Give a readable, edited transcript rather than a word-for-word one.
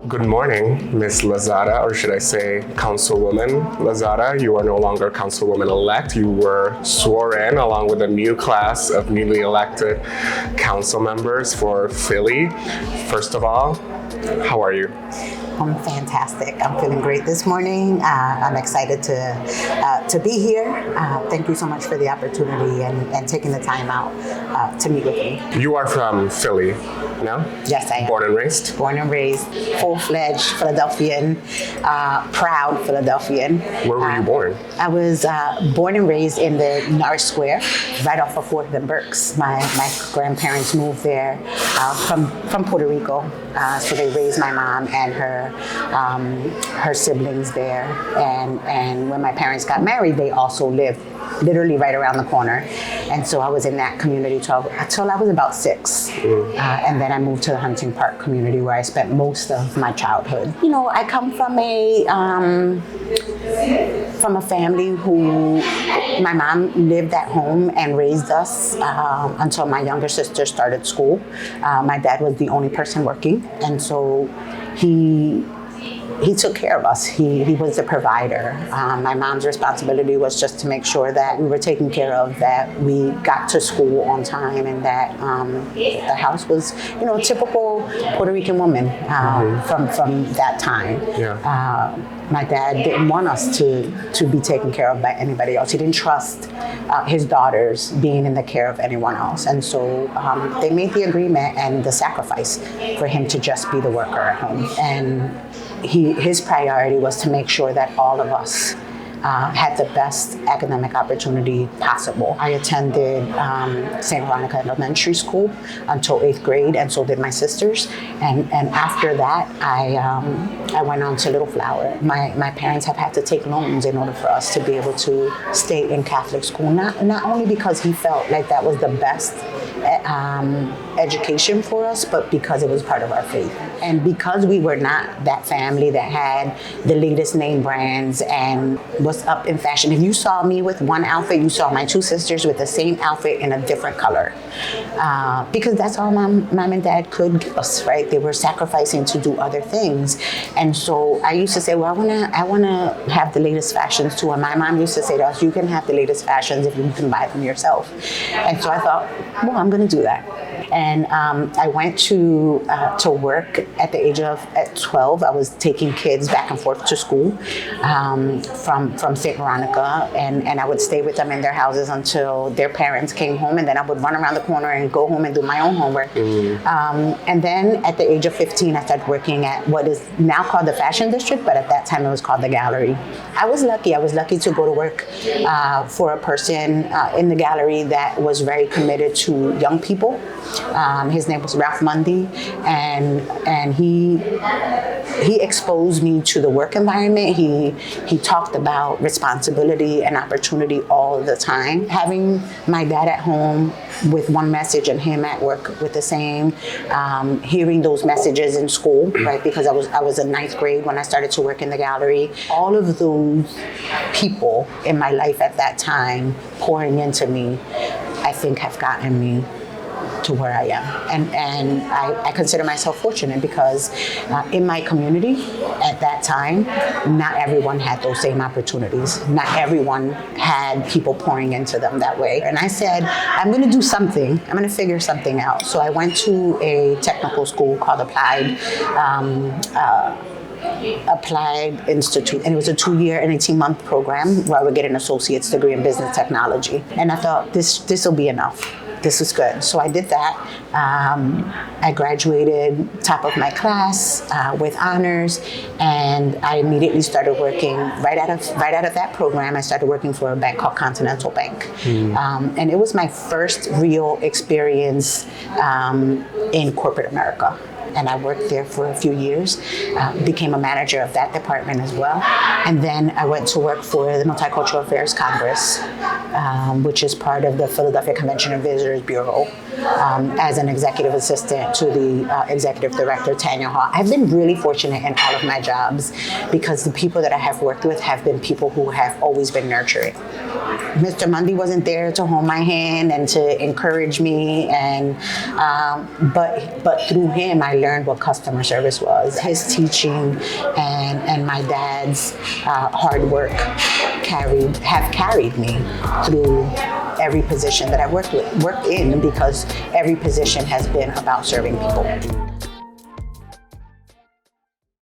Good morning, Ms. Lozada, or should I say Councilwoman Lozada. You are no longer Councilwoman-elect. You were sworn in along with a new class of newly elected council members for Philly. First of all, how are you? I'm fantastic. I'm feeling great this morning. I'm excited to be here. Thank you so much for the opportunity and taking the time out to meet with me. You are from Philly, no? Yes, I am. Born and raised? Born and raised, full-fledged Philadelphian, proud Philadelphian. Where were you born? I was born and raised in the Norris Square, right off of 4th and Berks. My grandparents moved there from Puerto Rico, so they raised my mom and her siblings there. And when my parents got married, they also lived literally right around the corner. And so I was in that community until I was about 6. And then I moved to the Hunting Park community where I spent most of my childhood. You know, I come from a family who my mom lived at home and raised us until my younger sister started school. My dad was the only person working, and so he took care of us. He was the provider. My mom's responsibility was just to make sure that we were taken care of, that we got to school on time, and that the house was, you know, a typical Puerto Rican woman from that time. Yeah. My dad didn't want us to be taken care of by anybody else. He didn't trust his daughters being in the care of anyone else. And so they made the agreement and the sacrifice for him to just be the worker at home. And his priority was to make sure that all of us had the best academic opportunity possible. I attended St. Veronica Elementary School until 8th grade, and so did my sisters. And after that, I went on to Little Flower. My parents have had to take loans in order for us to be able to stay in Catholic school, not only because he felt like that was the best education for us, but because it was part of our faith. And because we were not that family that had the latest name brands and was up in fashion. If you saw me with one outfit, you saw my 2 sisters with the same outfit in a different color. Because that's all mom and dad could give us, right? They were sacrificing to do other things. And so I used to say, well, I wanna have the latest fashions too. And my mom used to say to us, you can have the latest fashions if you can buy them yourself. And so I thought, well, I'm gonna do that. And I went to work at the age of 12. I was taking kids back and forth to school from St. Veronica, and I would stay with them in their houses until their parents came home, and then I would run around the corner and go home and do my own homework. And then at the age of 15, I started working at what is now called the Fashion District, but at that time it was called the Gallery. I was lucky to go to work for a person in the gallery that was very committed to young people. His name was Ralph Mundy, and he exposed me to the work environment. He talked about responsibility and opportunity all the time. Having my dad at home with one message and him at work with the same, hearing those messages in school, right? Because I was in 9th grade when I started to work in the gallery. All of those people in my life at that time pouring into me, I think have gotten me to where I am. And I consider myself fortunate because in my community at that time, not everyone had those same opportunities. Not everyone had people pouring into them that way. And I said, I'm gonna do something. I'm gonna figure something out. So I went to a technical school called Applied Institute, and it was a 2-year and 18-month program where I would get an associate's degree in business technology. And I thought, this will be enough. This is good. So I did that. I graduated top of my class with honors, and I immediately started working right out of that program. I started working for a bank called Continental Bank, and it was my first real experience in corporate America. And I worked there for a few years, became a manager of that department as well. And then I went to work for the Multicultural Affairs Congress, which is part of the Philadelphia Convention and Visitors Bureau, as an executive assistant to the executive director, Tanya Hall. I've been really fortunate in all of my jobs because the people that I have worked with have been people who have always been nurturing. Mr. Mundy wasn't there to hold my hand and to encourage me, and but through him, I learned what customer service was. His teaching and my dad's hard work have carried me through every position that I worked in, because every position has been about serving people.